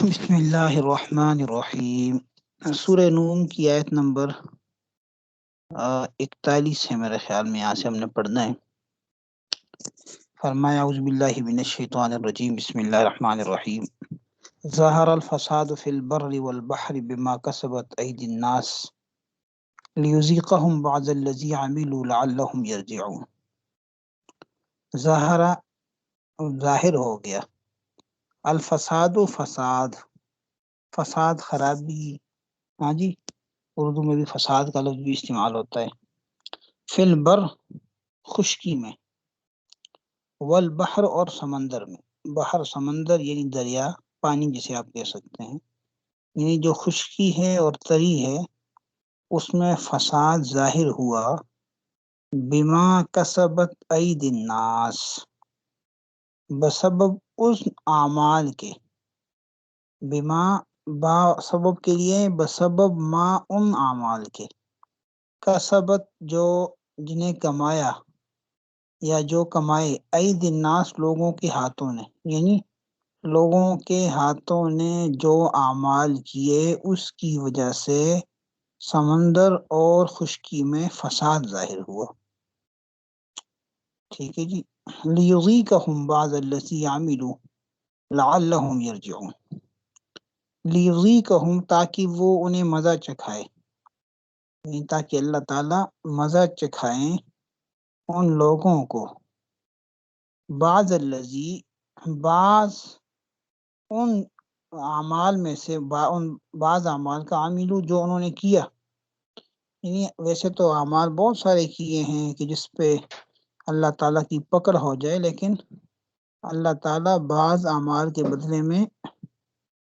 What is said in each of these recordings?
بسم اللہ الرحمن الرحیم۔ سورہ نون کی آیت نمبر 41 ہے میرے خیال میں، یہاں سے ہم نے پڑھنا ہے۔ فرمایا اعوذ باللہ من الشیطان الرجیم، بسم اللہ الرحمن الرحیم۔ ظہر الفساد فی البر والبحر بما کسبت ایدی الناس لیذیقہم بعض الذی عملوا لعلہم یرجعون۔ ظاہر ہو گیا، الفساد فساد خرابی، ہاں جی، اردو میں بھی فساد کا لفظ بھی استعمال ہوتا ہے۔ فی البر خشکی میں، والبحر اور سمندر میں۔ بحر سمندر یعنی دریا، پانی جسے آپ کہہ سکتے ہیں، یعنی جو خشکی ہے اور تری ہے اس میں فساد ظاہر ہوا، بما کسبت ایدی الناس، بسبب اس اعمال کے، بما با سبب کے لیے، بسبب ما ان اعمال کے، کسبت جو جنہیں کمایا یا جو کمائے، عید الناس لوگوں کے ہاتھوں نے، یعنی لوگوں کے ہاتھوں نے جو اعمال کیے اس کی وجہ سے سمندر اور خشکی میں فساد ظاہر ہوا۔ ٹھیک ہے جی، لیذیقہم بعض الذی عملوا لعلہم یرجعون، لیذیقہم تاکہ وہ انہیں مزہ چکھائے، یعنی تاکہ اللہ تعالیٰ مزہ چکھائیں ان لوگوں کو، بعض الذی، بعض ان اعمال میں سے، بعض اعمال کا، عاملو جو انہوں نے کیا، یعنی ویسے تو اعمال بہت سارے کیے ہیں کہ جس پہ اللہ تعالیٰ کی پکڑ ہو جائے، لیکن اللہ تعالیٰ بعض اعمال کے بدلے میں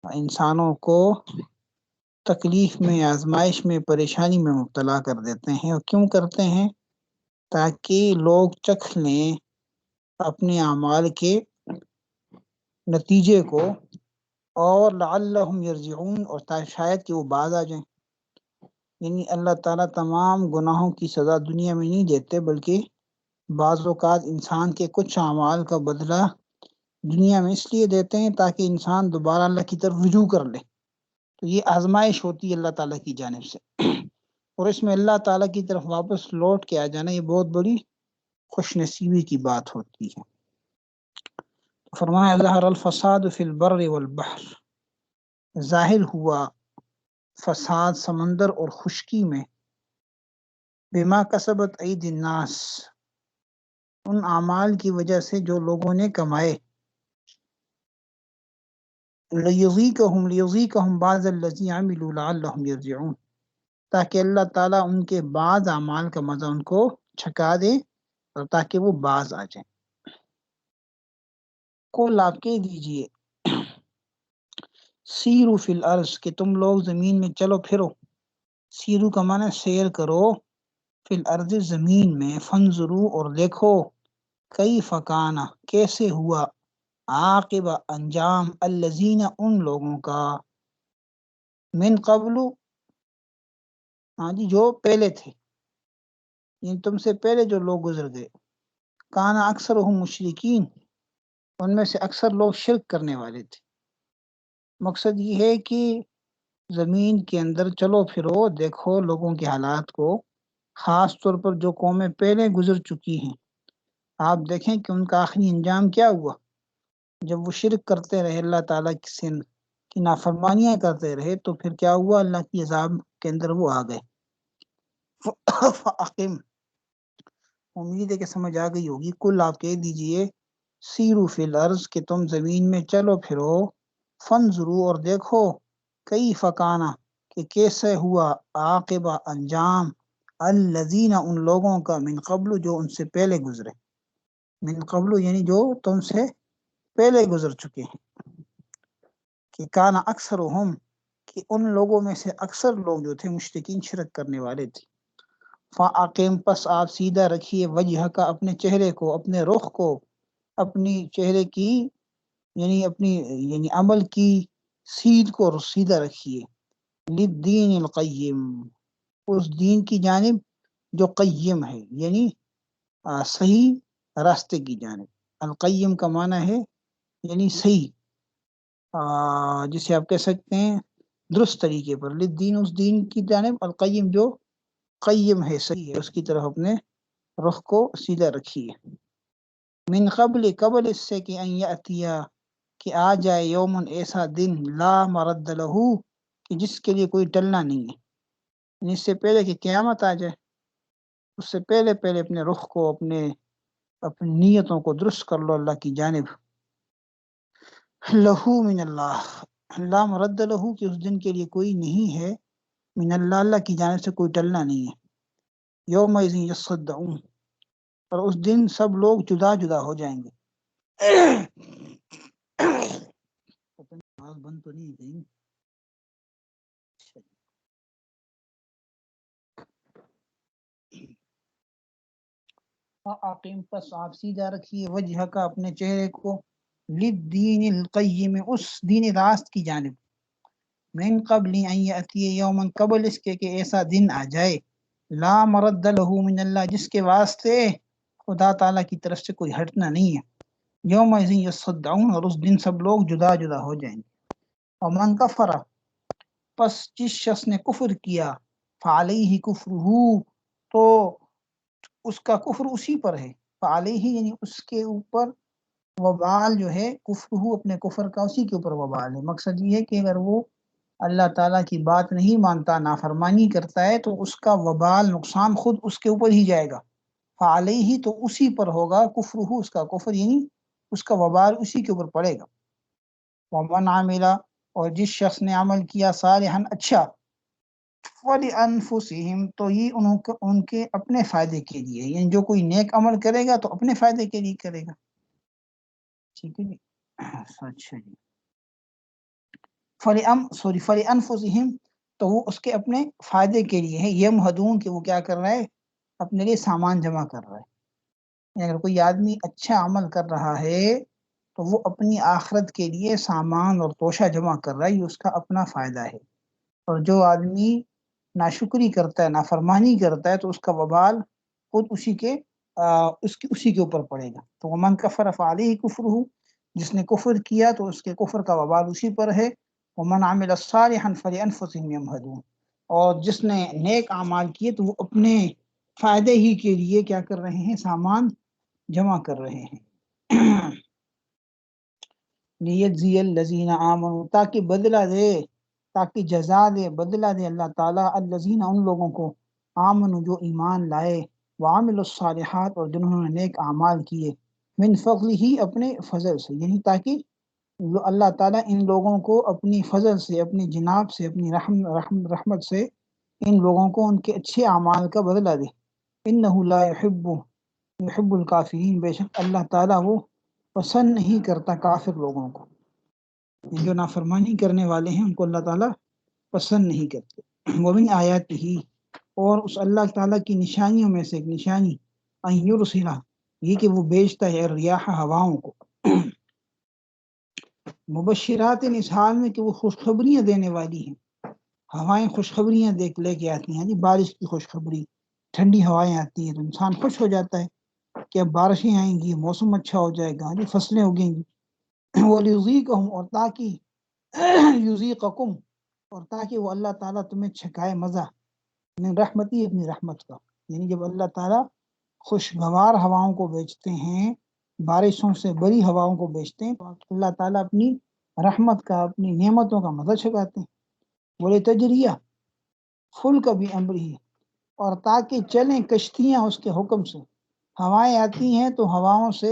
انسانوں کو تکلیف میں، آزمائش میں، پریشانی میں مبتلا کر دیتے ہیں۔ اور کیوں کرتے ہیں؟ تاکہ لوگ چکھ لیں اپنے اعمال کے نتیجے کو، اور لعلہم یرجعون، اور شاید کہ وہ باز آ جائیں۔ یعنی اللہ تعالیٰ تمام گناہوں کی سزا دنیا میں نہیں دیتے، بلکہ بعض اوقات انسان کے کچھ اعمال کا بدلہ دنیا میں اس لیے دیتے ہیں تاکہ انسان دوبارہ اللہ کی طرف رجوع کر لے۔ تو یہ آزمائش ہوتی ہے اللہ تعالیٰ کی جانب سے، اور اس میں اللہ تعالیٰ کی طرف واپس لوٹ کے آ جانا یہ بہت بڑی خوش نصیبی کی بات ہوتی ہے۔ فرمایا ظہر الفساد فی البر والبحر، ظاہر ہوا فساد سمندر اور خشکی میں، بما کسبت ایدی الناس، ان اعمال کی وجہ سے جو لوگوں نے کمائے، لیذیقہم بعض الذی عملوا لعلہم یرجعون، تاکہ اللہ تعالیٰ ان کے بعض اعمال کا مزہ ان کو چھکا دے اور تاکہ وہ باز آ جائیں۔ قل آپ کہہ دیجئے، سیرو فی الارض، کہ تم لوگ زمین میں چلو پھرو، سیرو کا معنی سیر کرو، فی الارض زمین میں، فانظرو اور دیکھو، کیف کان کیسے ہوا، عاقبہ انجام، الذین ان لوگوں کا، من قبل، ہاں جی، جو پہلے تھے، یعنی تم سے پہلے جو لوگ گزر گئے، کانا اکثرہم مشرکین، ان میں سے اکثر لوگ شرک کرنے والے تھے۔ مقصد یہ ہے کہ زمین کے اندر چلو پھرو، دیکھو لوگوں کے حالات کو، خاص طور پر جو قومیں پہلے گزر چکی ہیں، آپ دیکھیں کہ ان کا آخری انجام کیا ہوا۔ جب وہ شرک کرتے رہے، اللہ تعالیٰ کی نافرمانیاں کرتے رہے، تو پھر کیا ہوا؟ اللہ کی عذاب کے اندر وہ آ گئے۔ فَأَقِمْ، امید ہے کہ سمجھ آ گئی ہوگی۔ کل آپ کہہ دیجئے، سیرو فی الارض، کہ تم زمین میں چلو پھرو، فانظرو اور دیکھو، کیف کان، کہ کیسے ہوا، عاقبہ انجام، الذین ان لوگوں کا، من قبل جو ان سے پہلے گزرے، من قبل یعنی جو تم سے پہلے گزر چکے ہیں، کہ کانا اکثرہم، کہ ان لوگوں میں سے اکثر لوگ جو تھے مشرکین، شرک کرنے والے تھے۔ فَأَقِمْ، پس آپ سیدھا رکھیے، وجہ کا، اپنے چہرے کو، اپنے رخ کو، اپنی چہرے کی، یعنی عمل کی سیدھ کو سیدھا رکھیے، للدین القیم، اس دین کی جانب جو قیم ہے، یعنی صحیح راستے کی جانب۔ القیم کا معنی ہے یعنی صحیح، جسے آپ کہہ سکتے ہیں درست طریقے پر، للدین اس دین کی جانب، القیم جو قیم ہے، صحیح ہے، اس کی طرف اپنے رخ کو سیدھا رکھیے۔ من قبل اس سے کہ ان یاتیا کہ آ جائے، یومن ایسا دن، لا مرد لہو کہ جس کے لیے کوئی ٹلنا نہیں ہے، یعنی اس سے پہلے کہ قیامت آ جائے، اس سے پہلے اپنے رخ کو، اپنی نیتوں کو درست کر لو اللہ کی جانب۔ لہو من اللہ، لا مرد لہو کہ اس دن کے لیے کوئی نہیں ہے، من اللہ اللہ کی جانب سے کوئی ٹلنا نہیں ہے۔ یومئذ یصدعون، اور اس دن سب لوگ جدا جدا ہو جائیں گے۔ پتہ نہیں آواز بند تو نہیں کہیں؟ عاقم، پس آپ سیدھا رکھیے، وجہ کا اپنے چہرے کو، للدین القیم اس دین راست کی جانب، من قبل ان یاتی یومن قبل اس کے کہ ایسا دن آ جائے، لا مرد لہ من اللہ جس کے واسطے خدا تعالیٰ کی طرف سے کوئی ہٹنا نہیں ہے۔ یوم یصدعون، اور اس دن سب لوگ جدا جدا ہو جائیں گے۔ ومن کفر، پس جس شخص نے کفر کیا، فعلیہ کفرہ، تو اس کا کفر اسی پر ہے، فعلیہ یعنی اس کے اوپر وبال جو ہے، کفرہ اپنے کفر کا اسی کے اوپر وبال ہے۔ مقصد یہ ہے کہ اگر وہ اللہ تعالیٰ کی بات نہیں مانتا، نافرمانی کرتا ہے، تو اس کا وبال، نقصان خود اس کے اوپر ہی جائے گا۔ فعلیہ تو اسی پر ہوگا، کفرہ اس کا کفر یعنی اس کا وبال اسی کے اوپر پڑے گا۔ ومن عامل، اور جس شخص نے عمل کیا، صالحاً اچھا، وَلِأَنفُسِهِمْ تو یہ ان کے اپنے فائدے کے لیے، یعنی جو کوئی نیک عمل کرے گا تو اپنے فائدے کے لیے کرے گا۔ ٹھیک ہے جی، اچھا جی، فَلِأَنفُسِهِمْ تو وہ اس کے اپنے فائدے کے لیے ہے، یمہدون کہ وہ کیا کر رہا ہے، اپنے لیے سامان جمع کر رہا ہے۔ اگر کوئی آدمی اچھا عمل کر رہا ہے تو وہ اپنی آخرت کے لیے سامان اور توشہ جمع کر رہا ہے، یہ اس کا اپنا فائدہ ہے۔ اور جو آدمی ناشکری کرتا ہے، نافرمانی کرتا ہے، تو اس کا وبال خود اسی کے اوپر پڑے گا۔ تو ومن کفر فعلیہ کفرہ، جس نے کفر کیا تو اس کے کفر کا وبال اسی پر ہے۔ ومن عمل صالحا فلانفسهم یمہدون، اور جس نے نیک اعمال کیے تو وہ اپنے فائدے ہی کے لیے کیا کر رہے ہیں، سامان جمع کر رہے ہیں۔ لیجزی الذین آمنوا، تاکہ بدلہ دے، تاکہ جزا دے، بدلہ دے اللہ تعالیٰ، الذین ان لوگوں کو، آمنوا جو ایمان لائے، وعملوا الصالحات اور جنہوں نے نیک اعمال کیے، من فضلہ اپنے فضل سے، یعنی تاکہ اللہ تعالیٰ ان لوگوں کو اپنی فضل سے، اپنی جناب سے، اپنی رحمت سے ان لوگوں کو ان کے اچھے اعمال کا بدلہ دے۔ انہ لا یحب الکافرین، بے شک اللہ تعالیٰ وہ پسند نہیں کرتا کافر لوگوں کو، جو نافرمانی کرنے والے ہیں ان کو اللہ تعالیٰ پسند نہیں کرتے۔ ومن آیات ہی، اور اس اللہ تعالیٰ کی نشانیوں میں سے ایک نشانی، ان یرسل، یہ کہ وہ بیچتا ہے الریاح ہواؤں کو، مبشرات اس حال میں کہ وہ خوشخبریاں دینے والی ہیں۔ ہوائیں خوشخبریاں لے کے آتی ہیں، جی بارش کی خوشخبری، ٹھنڈی ہوائیں آتی ہیں تو انسان خوش ہو جاتا ہے کہ اب بارشیں آئیں گی، موسم اچھا ہو جائے گا، جی فصلیں اگیں گی۔ وَلِيُذِيقَهُمْ، اور تاکہ یُذِيقَكُمْ، اور تاکہ وہ اللہ تعالیٰ تمہیں چھکائے مزہ، من رحمتی اپنی رحمت کا، یعنی جب اللہ تعالیٰ خوشگوار ہواؤں کو بیچتے ہیں، بارشوں سے بری ہواؤں کو بیچتے ہیں، تو اللہ تعالیٰ اپنی رحمت کا، اپنی نعمتوں کا مزہ چھکاتے ہیں۔ بولے تجریہ فل کا بھی امر ہی، اور تاکہ چلیں کشتیاں اس کے حکم سے، ہوائیں آتی ہیں تو ہواؤں سے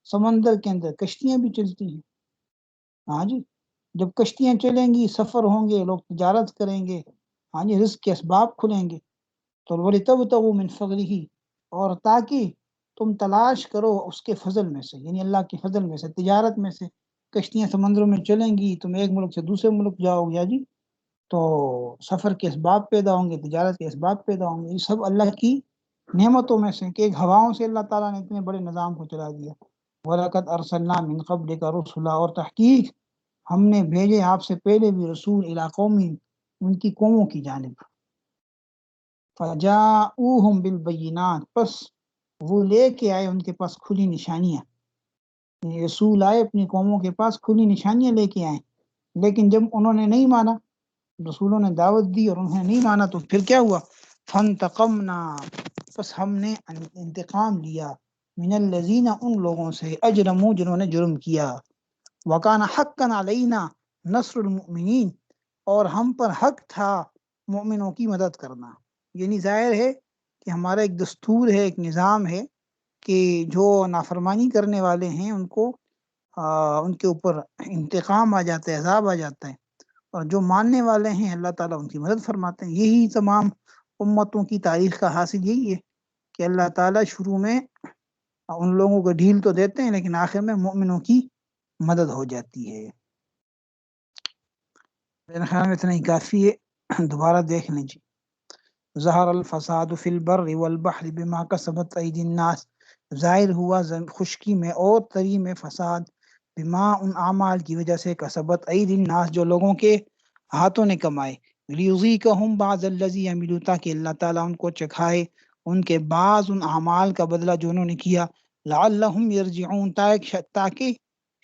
سمندر کے اندر کشتیاں بھی چلتی ہیں۔ ہاں جی، جب کشتیاں چلیں گی، سفر ہوں گے، لوگ تجارت کریں گے، ہاں جی، رزق کے اسباب کھلیں گے۔ تو وَلِتَبْتَغُوا مِنْ فَضْلِهِ، اور تاکہ تم تلاش کرو اس کے فضل میں سے، یعنی اللہ کے فضل میں سے، تجارت میں سے، کشتیاں سمندروں میں چلیں گی، تم ایک ملک سے دوسرے ملک جاؤ گے جی، تو سفر کے اسباب پیدا ہوں گے، تجارت کے اسباب پیدا ہوں گے، یہ سب اللہ کی نعمتوں میں سے کہ ایک ہواؤں سے اللہ تعالیٰ نے اتنے بڑے نظام کو چلا دیا۔ وَلَقَدْ أَرْسَلْنَا مِنْ قَبْلِكَ رُسُلًا، اور تحقیق ہم نے بھیجے آپ سے پہلے بھی رسول، الی قوم، ان کی قوموں کی جانب، فَجَاءُوهُمْ بِالْبَيِّنَاتِ، پس وہ لے کے آئے ان کے پاس کھلی نشانیاں، رسول آئے اپنی قوموں کے پاس کھلی نشانیاں لے کے آئے، لیکن جب انہوں نے نہیں مانا، رسولوں نے دعوت دی اور انہوں نے نہیں مانا، تو پھر کیا ہوا؟ فانتقمنا، بس ہم نے انتقام لیا، من الذین، ان لوگوں سے، اجرموا، جنہوں نے جرم کیا، وکان حقا علینا نصر المؤمنین، اور ہم پر حق تھا مومنوں کی مدد کرنا۔ یعنی ظاہر ہے کہ ہمارا ایک دستور ہے، ایک نظام ہے کہ جو نافرمانی کرنے والے ہیں ان کو ان کے اوپر انتقام آ جاتا ہے، عذاب آ جاتا ہے، اور جو ماننے والے ہیں اللہ تعالیٰ ان کی مدد فرماتے ہیں۔ یہی تمام امتوں کی تاریخ کا حاصل یہی ہے کہ اللہ تعالیٰ شروع میں ان لوگوں کو ڈھیل تو دیتے ہیں، لیکن آخر میں مومنوں کی مدد ہو جاتی ہے۔ میرے خیال میں اتنا ہی کافی ہے، دوبارہ دیکھ لیں جی۔ ظہر الفساد فی البر والبحر بما کسبت ایدی الناس، ظاہر ہوا خشکی میں اور تری میں فساد، بما، ان اعمال کی وجہ سے، کسبت ایدی الناس، جو لوگوں کے ہاتھوں نے کمائے، لیذیقہم بعض الذی عملوا، تاکہ اللہ تعالیٰ ان کو چکھائے ان کے بعض ان اعمال کا بدلہ جو انہوں نے کیا، لعلہم یرجعون، تاکہ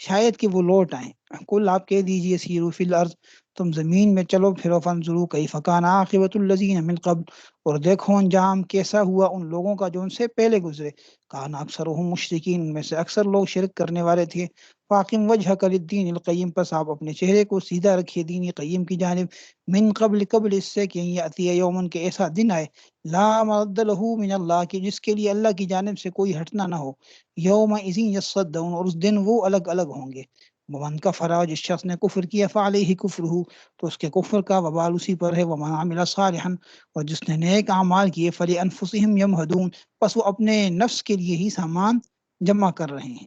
شاید کہ وہ لوٹ آئیں۔ کل آپ کہہ دیجئے سیروا فی الارض، تم زمین میں چلو پھرو، فانظروا کیف کان عاقبۃ الذین من قبل، اور دیکھو انجام کیسا ہوا ان لوگوں کا جو ان سے پہلے گزرے، کان اکثرهم مشرکین، ان میں سے اکثر لوگ شرک کرنے والے تھے۔ فاقم وجہک للدین القیم، پس آپ اپنے چہرے کو سیدھا رکھیے دین قیم کی جانب، من قبل اس سے کہ یاتی یومن، کے ایسا دن آئے، لا مرد له من اللہ، کہ جس کے لیے اللہ کی جانب سے کوئی ہٹنا نہ ہو، یومئذ یصدعون، اور اس دن وہ الگ الگ ہوں گے۔ ومن کفر، جس شخص نے کفر کیا، فعلیہ کفرہ، تو اس کے کفر کا وبال اسی پر ہے، ومن عمل صالحا، اور جس نے نیک اعمال کیے، فلانفسہم یمہدون، پس وہ اپنے نفس کے لیے ہی سامان جمع کر رہے ہیں۔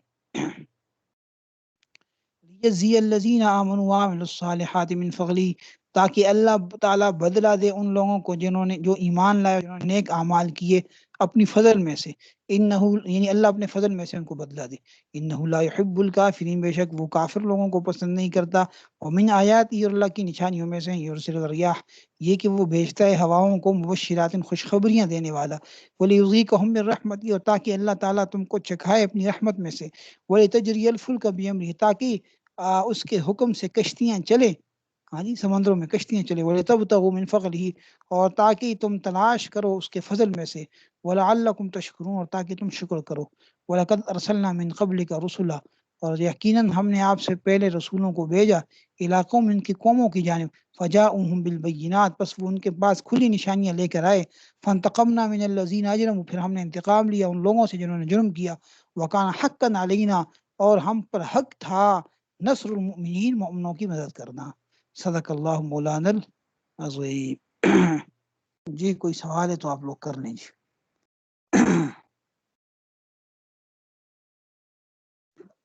یجزی الذین آمنوا وعملوا الصالحات من فضلہ، تاکہ اللہ تعالیٰ بدلہ دے ان لوگوں کو جنہوں نے، جو ایمان لائے، جنہوں نے نیک اعمال کیے اپنی فضل میں سے، انہ، یعنی اللہ اپنے فضل میں سے ان کو بدلہ دے، انہ لا یحب الکافرین، بے شک وہ کافر لوگوں کو پسند نہیں کرتا۔ ومن آیاتی، اور اللہ کی نشانیوں میں سے، یرسل الریاح، یہ کہ وہ بھیجتا ہے ہواؤں کو، مبشرات، خوشخبریاں دینے والا، ولیذیقہم من رحمتہ، اور تاکہ اللہ تعالیٰ تم کو چکھائے اپنی رحمت میں سے، ولتجری الفلک بامرہ، تاکہ اس کے حکم سے کشتیاں چلیں، ہاں جی، سمندروں میں کشتیاں چلیں، وَلِتَبْتَغُوا مِنْ فَضْلِهِ، اور تاکہ تم تلاش کرو اس کے فضل میں سے، وَلَعَلَّكُمْ تَشْكُرُونَ، اور تاکہ تم شکر کرو، وَلَقَدْ أَرْسَلْنَا مِنْ قَبْلِكَ رُسُلًا، اور یقیناً ہم نے آپ سے پہلے رسولوں کو بھیجا، علاقوں میں ان کی قوموں کی جانب، فَجَاءُوهُم بِالْبَيِّنَاتِ، بس وہ ان کے پاس کھلی نشانیاں لے کر آئے، فَانْتَقَمْنَا مِنَ الَّذِينَ أَجْرَمُوا، پھر ہم نے انتقام لیا ان لوگوں سے جنہوں نے جرم کیا، وَكَانَ حَقًّا عَلَيْنَا، اور ہم پر حق تھا نصر المؤمنین، مومنوں کی مدد کرنا۔ صدق اللہ مولانا العظیم۔ جی کوئی سوال ہے تو آپ لوگ کر لیں جی۔